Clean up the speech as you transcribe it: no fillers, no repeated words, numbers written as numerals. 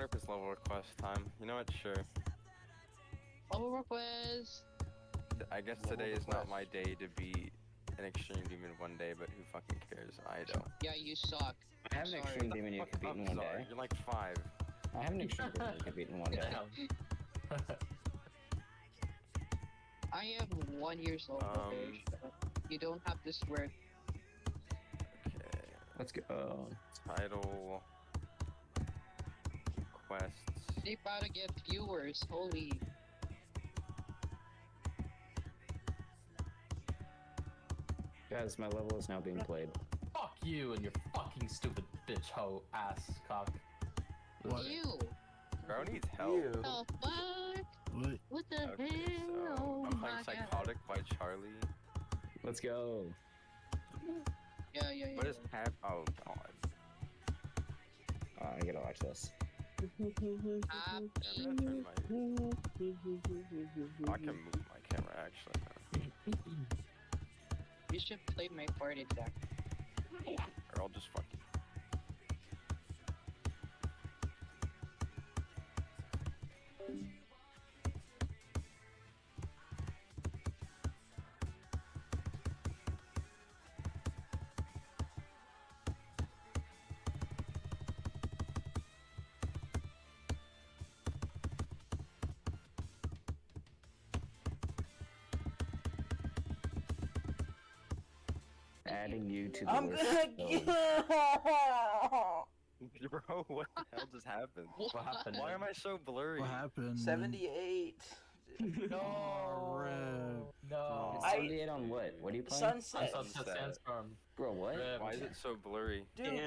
up it's level request time. You know what? Sure. Level request. I guess Level today is not request. my day to be an extreme demon one day, but who fucking cares? I don't. Yeah, you suck. I have an Sorry. extreme demon you Fuck can beat up, in one Zara. day. You're like 5. I have an extreme demon you can beat in one day. Damn. I am 1 year old. Okay, you don't have to swear. Okay. Let's go. Title. Quests. They about to get viewers. Holy. Guys, my level is now being played. Fuck you and your fucking stupid bitch hoe ass cock. What? Ew. Bro needs help. Ew. The fuck? What? What the Okay, hell? so Oh I'm my playing God. Psychotic by Charlie. Let's go. Yeah. What is Oh god. I gotta watch this. I'm gonna turn my. I can move my camera actually. You should play my part exact. Or I'll just fuck you. Adding you to the I'm list. gonna get. Bro, what the hell just happened? What happened? Why am I so blurry? What happened? 78. Oh, rip. No. It's I- 78 on what? What are you playing? Sunset. Sunset Sandstorm. Bro, what? Rip. Why is it so blurry? Dude,